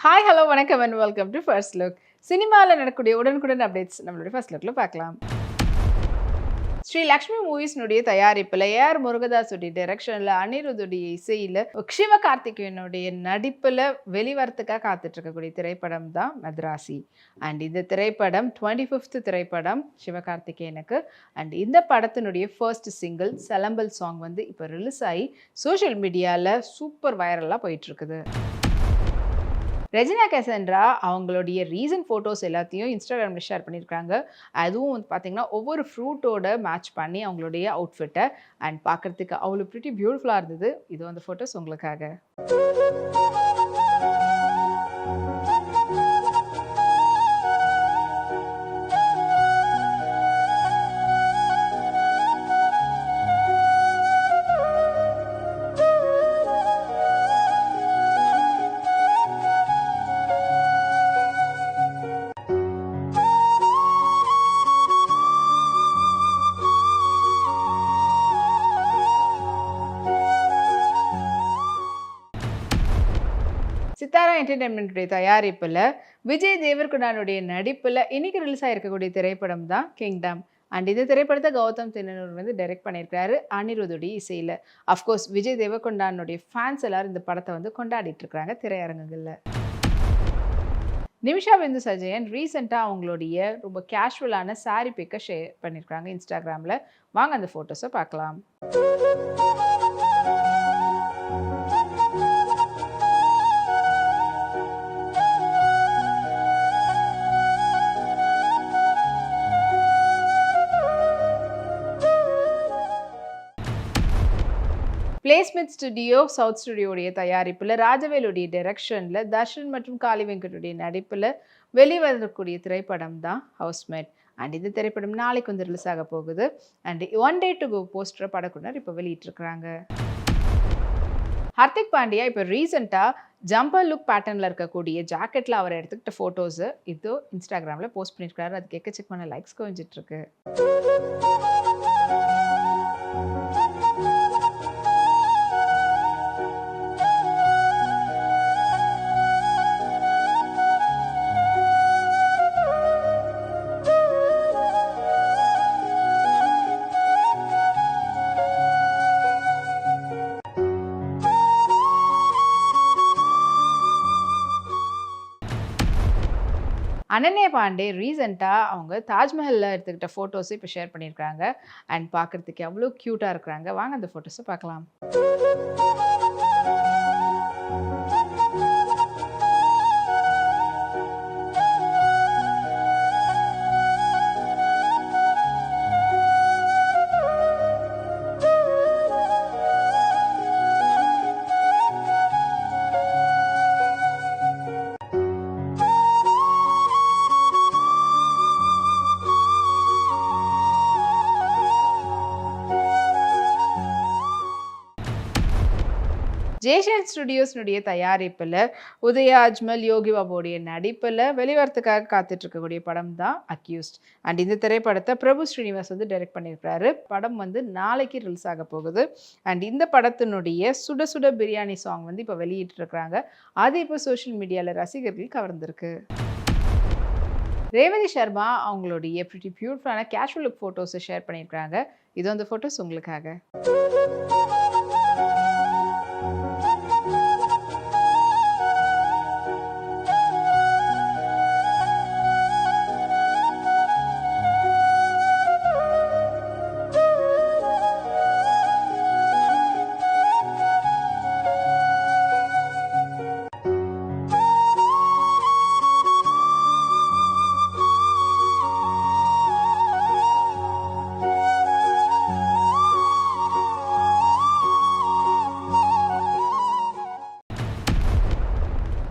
Hi hello வணக்கம் and welcome to first look. சினிமாவில் நடக்கக்கூடிய உடனுக்குடன் அப்டேட்ஸ் நம்மளுடைய ஃபர்ஸ்ட் லுக்கில் பார்க்கலாம். ஸ்ரீ லக்ஷ்மி மூவிஸ்னுடைய தயாரிப்பில் ஏஆர் முருகதாஸுடைய டைரக்ஷனில் அனிருத்துடைய இசையில் சிவகார்த்திகேயனுடைய நடிப்பில் வெளிவரத்துக்காக காத்துட்டு இருக்கக்கூடிய திரைப்படம் தான் மத்ராசி. அண்ட் இந்த திரைப்படம் 25th திரைப்படம் சிவகார்த்திகேயனுக்கு. அண்ட் இந்த படத்தினுடைய ஃபர்ஸ்ட் சிங்கிள் சலம்பல் சாங் வந்து இப்போ ரிலீஸ் ஆகி சோஷியல் மீடியாவில் சூப்பர் வைரலாக போயிட்டுருக்குது. ரெஜினா கேசன்ட்ரா அவங்களுடைய ரீசன்ட் ஃபோட்டோஸ் எல்லாத்தையும் இன்ஸ்டாகிராமில் ஷேர் பண்ணியிருக்காங்க. அதுவும் வந்து பார்த்திங்கன்னா ஒவ்வொரு ஃப்ரூட்டோட மேட்ச் பண்ணி அவங்களுடைய அவுட்ஃபிட்டை அண்ட் பார்க்குறதுக்கு அவ்வளோ ப்ரிட்டி பியூட்டிஃபுல்லாக இருந்தது. இது அந்த ஃபோட்டோஸ் உங்களுக்காக. சித்தாரா என்டர்டெயின்மெண்ட்டுடைய தயாரிப்பில் விஜய் தேவர்கொண்டானுடைய நடிப்பில் இன்னைக்கு ரிலீஸ் ஆகிருக்கக்கூடிய திரைப்படம் தான் கிங்டம். அண்ட் இந்த திரைப்படத்தை கௌதம் தின்னனூர் வந்து டைரக்ட் பண்ணியிருக்காரு அனிருத்துடைய இசையில். அஃப்கோர்ஸ் விஜய் தேவர்கொண்டானுடைய ஃபேன்ஸ் எல்லாரும் இந்த படத்தை வந்து கொண்டாடிட்டு இருக்கிறாங்க திரையரங்குகளில். நிமிஷா பிந்து சஜயன் ரீசெண்டாக அவங்களுடைய ரொம்ப கேஷுவலான சாரி பிக்கை ஷேர் பண்ணியிருக்காங்க இன்ஸ்டாகிராமில். வாங்க அந்த ஃபோட்டோஸை பார்க்கலாம். பிளேஸ்மெண்ட் ஸ்டுடியோ சவுத் ஸ்டுடியோடைய தயாரிப்பில் ராஜவேலுடைய டைரக்ஷனில் தர்ஷன் மற்றும் காளி வெங்கட்டுடைய நடிப்பில் வெளிவரக்கூடிய திரைப்படம் தான் ஹவுஸ்மேட். அண்ட் இந்த திரைப்படம் நாளைக்கு வந்து ரிலீஸ் ஆக போகுது. And one day to go poster படக்குனர் இப்போ வெளியிட்டிருக்கிறாங்க. ஹர்திக் பாண்டியா இப்போ ரீசெண்டாக ஜம்பர் லுக் பேட்டர்னில் இருக்கக்கூடிய ஜாக்கெட்டில் அவர் எடுத்துக்கிட்ட ஃபோட்டோஸு இது இன்ஸ்டாகிராமில் போஸ்ட் பண்ணியிருக்காரு. அதுக்கு எக்கச்சக்கமான லைக்ஸ் குவிஞ்சிட்ருக்கு. அனன்யா பாண்டே ரீசெண்டாக அவங்க தாஜ்மஹலில் எடுத்துக்கிட்ட ஃபோட்டோஸை இப்போ ஷேர் பண்ணியிருக்காங்க. அண்ட் பார்க்குறதுக்கு எவ்வளோ க்யூட்டாக இருக்கிறாங்க. வாங்க அந்த ஃபோட்டோஸை பார்க்கலாம். ஜேஷன் ஸ்டுடியோஸ்னுடைய தயாரிப்பில் உதயா அஜ்மல் யோகி பாபுடைய நடிப்பில் வெளிவரத்துக்காக காத்துட்டு இருக்கக்கூடிய படம் தான் அக்யூஸ்ட். அண்ட் இந்த திரைப்படத்தை பிரபு ஸ்ரீனிவாஸ் வந்து டைரக்ட் பண்ணியிருக்கிறாரு. படம் வந்து நாளைக்கு ரிலீஸ் ஆக போகுது. அண்ட் இந்த படத்தினுடைய சுட சுட பிரியாணி சாங் வந்து இப்போ வெளியிட்டிருக்கிறாங்க. அது இப்போ சோஷியல் மீடியாவில் ரசிகர்கள் கவர்ந்திருக்கு. ரேவதி சர்மா அவங்களுடைய ப்ரிட்டி பியூட்டிஃபுல்லான கேஷுவல் லுக் ஃபோட்டோஸை ஷேர் பண்ணியிருக்காங்க. இது அந்த ஃபோட்டோஸ் உங்களுக்காக.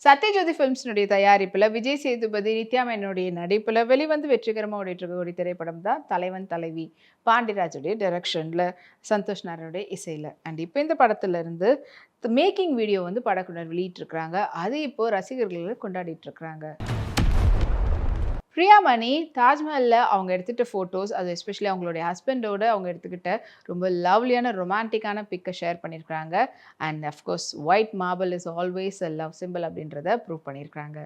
சத்யஜோதி ஃபிலிம்ஸ்னுடைய தயாரிப்பில் விஜய் சேதுபதி நித்யா மேனனுடைய நடிப்பில் வெளிவந்து வெற்றிகரமாக ஓடிட்டுருக்கக்கூடிய திரைப்படம் தான் தலைவன் தலைவி. பாண்டியராஜுடைய டைரக்ஷனில் சந்தோஷ் நாராயணுடைய இசையில். அண்ட் இப்போ இந்த படத்துலேருந்து மேக்கிங் வீடியோ வந்து படக்குனர் வெளியிட்டிருக்கிறாங்க. அது இப்போது ரசிகர்கள் கொண்டாடிட்டு இருக்கிறாங்க. பிரியாமணி தாஜ்மஹல்ல அவங்க எடுத்துட்ட ஃபோட்டோஸ், அது எஸ்பெஷலி அவங்களுடைய ஹஸ்பண்டோட அவங்க எடுத்துக்கிட்ட ரொம்ப லவ்லியான ரொமான்டிக்கான பிக்க ஷேர் பண்ணியிருக்காங்க. And of course white marble is always a love simple அப்படின்றத ப்ரூவ் பண்ணியிருக்காங்க.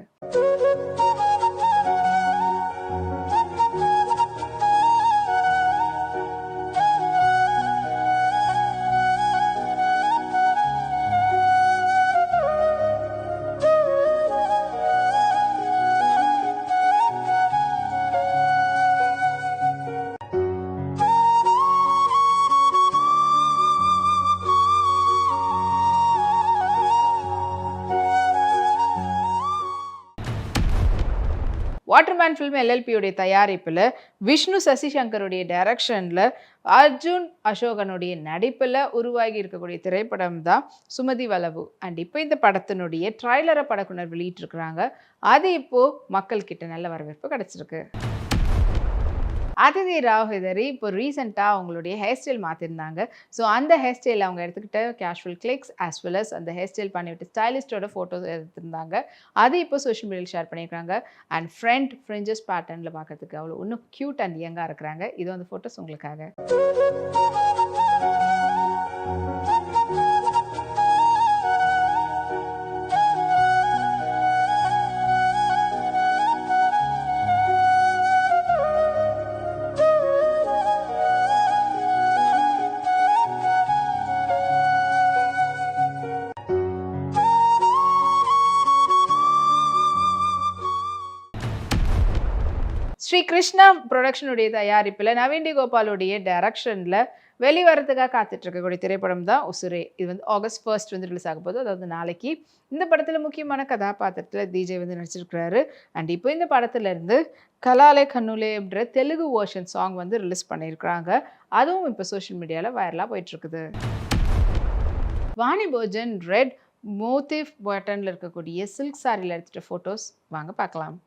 வாட்டர்மேன் ஃபிலிம் எல்எல்பியுடைய தயாரிப்பில் விஷ்ணு சசிசங்கருடைய டைரக்ஷனில் அர்ஜுன் அசோகனுடைய நடிப்பில் உருவாகி இருக்கக்கூடிய திரைப்படம் தான் சுமதி வலவு. அண்ட் இப்போ இந்த படத்தினுடைய ட்ரைலரை படக்குனர் வெளியிட்டிருக்கிறாங்க. அது இப்போது மக்கள்கிட்ட நல்ல வரவேற்பு கிடச்சிருக்கு. அதிதி ராவ் ஹிதரி இப்போ ரீசெண்டாக அவங்களுடைய ஹேர் ஸ்டைல் மாற்றிருந்தாங்க. ஸோ அந்த ஹேர் ஸ்டைல் அவங்க எடுத்துக்கிட்ட casual clicks as well as அந்த ஹேர் ஸ்டைல் பண்ணிவிட்டு ஸ்டைலிஸ்டோட ஃபோட்டோஸ் எடுத்திருந்தாங்க. அது இப்போ சோஷியல் மீடியாவில் ஷேர் பண்ணியிருக்காங்க. அண்ட் ஃப்ரிஞ்சஸ் பேட்டர்னில் பார்க்கறதுக்கு அவ்வளோ இன்னும் க்யூட் அண்ட் யங்காக இருக்கிறாங்க. இது அந்த ஃபோட்டோஸ் உங்களுக்காக. ஸ்ரீ கிருஷ்ணா ப்ரொடக்ஷனுடைய தயாரிப்பில் நவீன் டி கோபாலுடைய டைரக்ஷனில் வெளிவரத்துக்காக காத்துட்டு இருக்கக்கூடிய திரைப்படம் தான் உசுரே. இது வந்து ஆகஸ்ட் 1 ரிலீஸ் ஆக போகுது, அதாவது நாளைக்கு. இந்த படத்தில் முக்கியமான கதாபாத்திரத்தில் டிஜே வந்து நடிச்சிருக்கிறாரு. அண்ட் இப்போ இந்த படத்துலேருந்து கலாலே கண்ணுலே அப்படின்ற தெலுங்கு வேர்ஷன் சாங் வந்து ரிலீஸ் பண்ணியிருக்கிறாங்க. அதுவும் இப்போ சோஷியல் மீடியாவில் வைரலாக போயிட்டுருக்குது. வாணி போஜன் ரெட் மோட்டிவ் பட்டனில் இருக்கக்கூடிய சில்க் சாரியில் எடுத்துகிட்ட ஃபோட்டோஸ் வாங்க பார்க்கலாம்.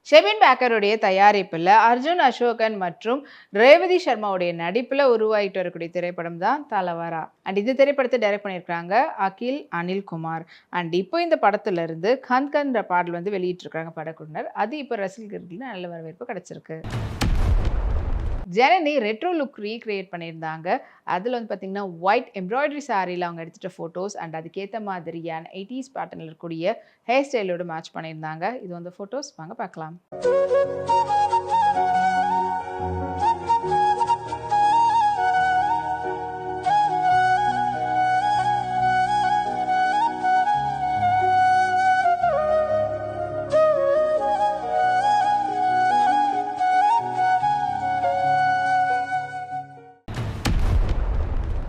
ஷெபின் பேக்கருடைய தயாரிப்பில் அர்ஜுன் அசோகன் மற்றும் ரேவதி சர்மாவுடைய நடிப்பில் உருவாகிட்டு வரக்கூடிய திரைப்படம் தான் தலவாரா. அண்ட் இந்த திரைப்படத்தை டைரக்ட் பண்ணியிருக்காங்க அகில் அனில்குமார். அண்ட் இப்போ இந்த படத்துல இருந்து கந்த்கன்ற பாடல் வந்து வெளியிட்டிருக்காங்க படக்குழுவினர். அது இப்போ ரசிகர்களுக்கு நல்ல வரவேற்பு கிடைச்சிருக்கு. ஜனனி ரெட்ரோ லுக் ரீக்ரியேட் பண்ணியிருந்தாங்க. அதில் வந்து பார்த்திங்கன்னா ஒயிட் எம்ப்ராய்டரி சாரியில் அவங்க எடுத்துகிட்ட ஃபோட்டோஸ் அண்ட் அதுக்கேற்ற மாதிரியான 80s பேட்டர்னில் இருக்கக்கூடிய ஹேர் ஸ்டைலோடு மேட்ச் பண்ணியிருந்தாங்க. இது வந்து ஃபோட்டோஸ் வாங்க பார்க்கலாம்.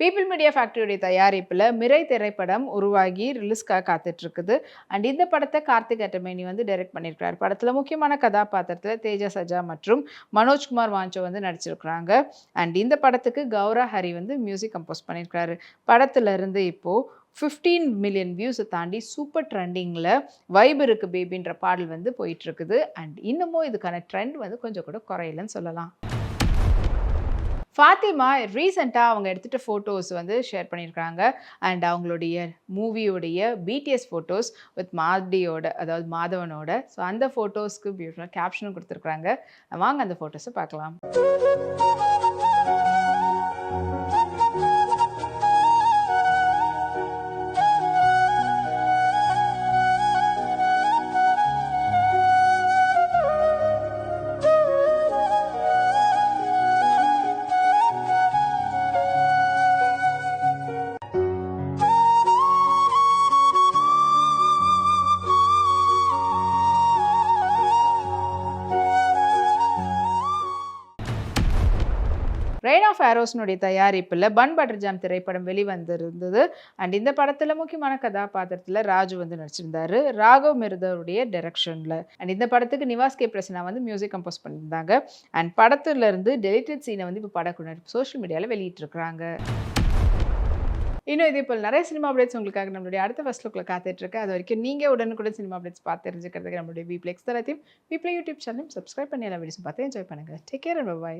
பீப்பிள் மீடியா ஃபேக்டரியுடைய தயாரிப்பில் மிரை திரைப்படம் உருவாகி ரிலீஸ்க்காக காத்துட்ருக்குது. அண்ட் இந்த படத்தை கார்த்திக் அட்டமேனி வந்து டைரக்ட் பண்ணியிருக்கிறார். படத்தில் முக்கியமான கதாபாத்திரத்தில் தேஜா சஜா மற்றும் மனோஜ்குமார் வாஞ்சோ வந்து நடிச்சிருக்கிறாங்க. அண்ட் இந்த படத்துக்கு கௌரா ஹரி வந்து மியூசிக் கம்போஸ் பண்ணியிருக்கிறாரு. படத்துல இருந்து இப்போது 15 மில்லியன் வியூஸை தாண்டி சூப்பர் ட்ரெண்டிங்கில் வைப் இருக்கு பேபின்ற பாடல் வந்து போயிட்டுருக்குது. அண்ட் இன்னமும் இதுக்கான ட்ரெண்ட் வந்து கொஞ்சம் கூட குறையலன்னு சொல்லலாம். ஃபாத்திமா ரீசெண்டாக அவங்க எடுத்துகிட்ட ஃபோட்டோஸ் வந்து ஷேர் பண்ணியிருக்காங்க. அண்ட் அவங்களுடைய மூவியோடைய பிடிஎஸ் ஃபோட்டோஸ் வித் மாதியோட, அதாவது மாதவனோட. ஸோ அந்த ஃபோட்டோஸ்க்கு பியூட்டிஃபுல்லாக கேப்ஷனும் கொடுத்துருக்குறாங்க. வாங்க அந்த ஃபோட்டோஸை பார்க்கலாம். ரெயின் ஆஃப் ஆரோஸ்னுடைய தயாரிப்பில் பன் பட்டர் ஜாம் திரைப்படம் வெளிவந்திருந்தது. அண்ட் இந்த படத்தில் முக்கியமான கதாபாத்திரத்தில் ராஜு வந்து நடிச்சிருந்தாரு, ராகவ் மிர்தருடைய டைரக்ஷனில். அண்ட் இந்த படத்துக்கு நிவாஸ் கே பிரசன்னா வந்து மியூசிக் கம்போஸ் பண்ணியிருந்தாங்க. அண்ட் படத்துல இருந்து டெலிட்டட் சீனை வந்து இப்போ படக்குனர் சோஷியல் மீடியாவில் வெளியிட்டிருக்கிறாங்க. இன்னும் இதே போல் நிறைய சினிமா அப்டேட்ஸ் உங்களுக்காக நம்மளுடைய அடுத்த ஃபர்ஸ்ட் லுக்ல காத்துட்டு இருக்கு. அது வரைக்கும் நீங்க உடனுக்குடன் சினிமா அப்டேட்ஸ் பார்த்து தெரிஞ்சுக்கிறதுக்கு நம்மளுடைய வீப்ளெக்ஸ் தளத்தையும் வீப்ளே யூடியூப் சேனலையும் சப்ஸ்கிரைப் பண்ணி எல்லா வீடியோஸும் பார்த்து என்ஜாய் பண்ணுங்க. Take care and by.